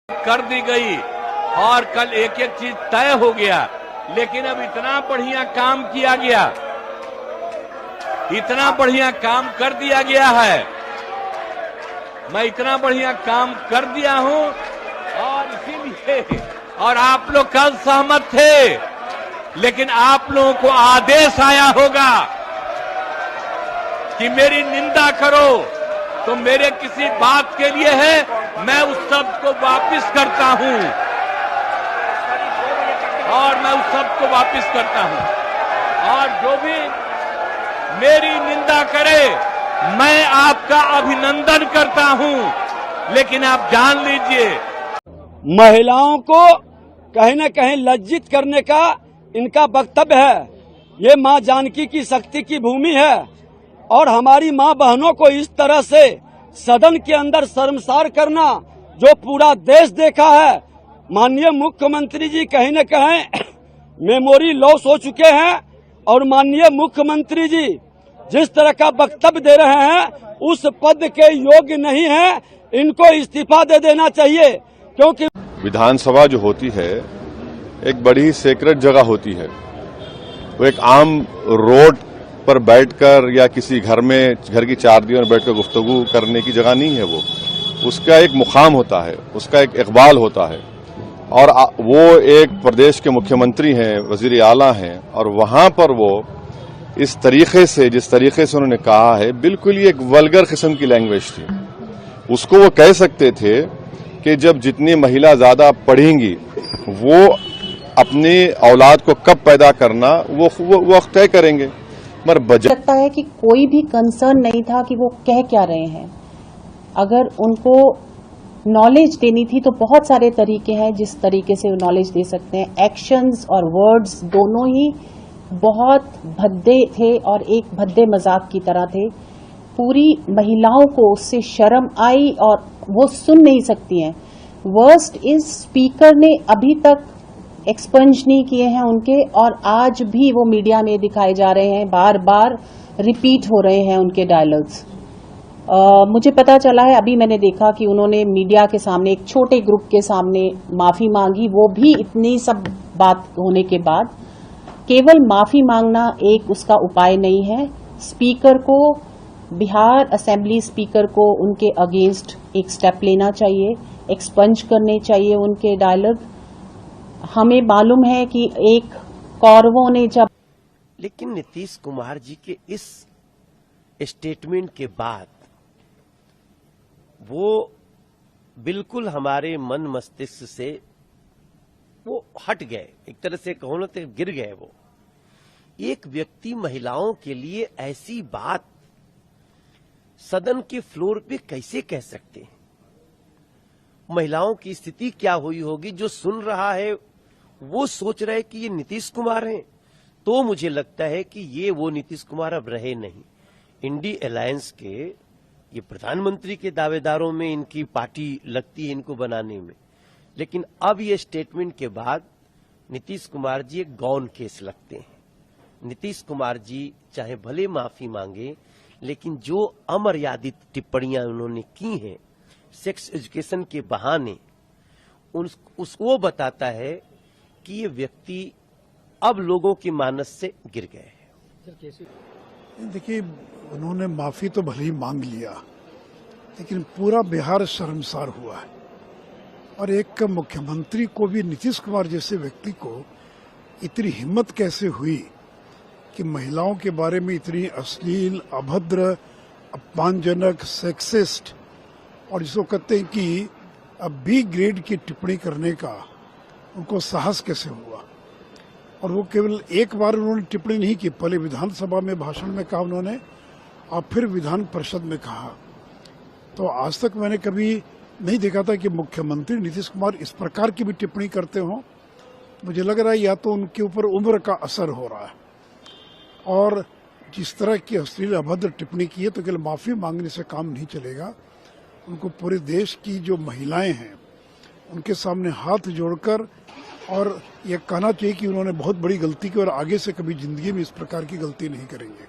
कर दी गई और कल एक एक चीज तय हो गया, लेकिन अब इतना बढ़िया काम किया गया, इतना बढ़िया काम कर दिया गया है, मैं इतना बढ़िया काम कर दिया हूं और इसीलिए और आप लोग कल सहमत थे, लेकिन आप लोगों को आदेश आया होगा कि मेरी निंदा करो, तो मेरे किसी बात के लिए है, मैं उस शब्द को वापस करता हूं और मैं उस शब्द को वापस करता हूं और जो भी मेरी निंदा करे मैं आपका अभिनंदन करता हूं, लेकिन आप जान लीजिए महिलाओं को कहीं न कहीं लज्जित करने का इनका वक्तव्य है। ये मां जानकी की शक्ति की भूमि है और हमारी मां बहनों को इस तरह से सदन के अंदर शर्मसार करना जो पूरा देश देखा है। माननीय मुख्यमंत्री जी कहीं न कहीं मेमोरी लॉस हो चुके हैं और माननीय मुख्यमंत्री जी जिस तरह का वक्तव्य दे रहे हैं उस पद के योग्य नहीं है, इनको इस्तीफा दे देना चाहिए। क्योंकि विधानसभा जो होती है एक बड़ी सेक्रेट जगह होती है, वो एक आम रोड पर बैठकर या किसी घर में घर की चार दीवार में बैठकर गुफ्तगू करने की जगह नहीं है। वो उसका एक मुकाम होता है, उसका एक इकबाल होता है और वो एक प्रदेश के मुख्यमंत्री हैं, वजीर आला हैं और वहां पर वो इस तरीके से जिस तरीके से उन्होंने कहा है बिल्कुल ही एक वल्गर किस्म की लैंग्वेज थी। उसको वो कह सकते थे कि जब जितनी महिला ज्यादा पढ़ेंगी वो अपनी औलाद को कब पैदा करना वो वक्त तय करेंगे। मगर बजट लगता है कि कोई भी कंसर्न नहीं था कि वो कह क्या रहे हैं। अगर उनको नॉलेज देनी थी तो बहुत सारे तरीके हैं जिस तरीके से वो नॉलेज दे सकते हैं। एक्शंस और वर्ड्स दोनों ही बहुत भद्दे थे और एक भद्दे मजाक की तरह थे। पूरी महिलाओं को उससे शर्म आई और वो सुन नहीं सकती हैं। वर्स्ट इज स्पीकर ने अभी तक एक्सपंज नहीं किए हैं उनके और आज भी वो मीडिया में दिखाए जा रहे हैं, बार बार रिपीट हो रहे हैं उनके डायलॉग्स। मुझे पता चला है, अभी मैंने देखा कि उन्होंने मीडिया के सामने एक छोटे ग्रुप के सामने माफी मांगी, वो भी इतनी सब बात होने के बाद। केवल माफी मांगना एक उसका उपाय नहीं है। स्पीकर को, बिहार असेंबली स्पीकर को उनके अगेंस्ट एक स्टेप लेना चाहिए, एक्सपंज करने चाहिए उनके डायलॉग। हमें मालूम है कि एक कौरवों ने जब, लेकिन नीतीश कुमार जी के इस स्टेटमेंट के बाद वो बिल्कुल हमारे मन मस्तिष्क से वो हट गए, एक तरह से कहो ना तो गिर गए। वो एक व्यक्ति महिलाओं के लिए ऐसी बात सदन के फ्लोर पे कैसे कह सकते हैं? महिलाओं की स्थिति क्या हुई होगी? जो सुन रहा है वो सोच रहा है कि ये नीतीश कुमार हैं, तो मुझे लगता है कि ये वो नीतीश कुमार अब रहे नहीं। इंडी अलायंस के ये प्रधानमंत्री के दावेदारों में इनकी पार्टी लगती है इनको बनाने में, लेकिन अब ये स्टेटमेंट के बाद नीतीश कुमार जी एक गौन केस लगते हैं। नीतीश कुमार जी चाहे भले माफी मांगे, लेकिन जो अमर्यादित टिप्पणियां उन्होंने की हैं सेक्स एजुकेशन के बहाने, वो बताता है कि ये व्यक्ति अब लोगों की मानस से गिर गए हैं। देखिए, उन्होंने माफी तो भले ही मांग लिया, लेकिन पूरा बिहार शर्मसार हुआ है और एक मुख्यमंत्री को भी, नीतीश कुमार जैसे व्यक्ति को इतनी हिम्मत कैसे हुई कि महिलाओं के बारे में इतनी अश्लील, अभद्र, अपमानजनक, सेक्सिस्ट और जिसको कहते हैं कि बी ग्रेड की टिप्पणी करने का उनको साहस कैसे हुआ। और वो केवल एक बार उन्होंने टिप्पणी नहीं की, पहले विधानसभा में भाषण में कहा उन्होंने और फिर विधान परिषद में कहा। तो आज तक मैंने कभी नहीं देखा था कि मुख्यमंत्री नीतीश कुमार इस प्रकार की भी टिप्पणी करते हों। मुझे लग रहा है या तो उनके ऊपर उम्र का असर हो रहा है और जिस तरह की अश्लील, अभद्र टिप्पणी की है तो केवल माफी मांगने से काम नहीं चलेगा। उनको पूरे देश की जो महिलाएं हैं उनके सामने हाथ जोड़कर और ये कहना चाहिए कि उन्होंने बहुत बड़ी गलती की और आगे से कभी जिंदगी में इस प्रकार की गलती नहीं करेंगे।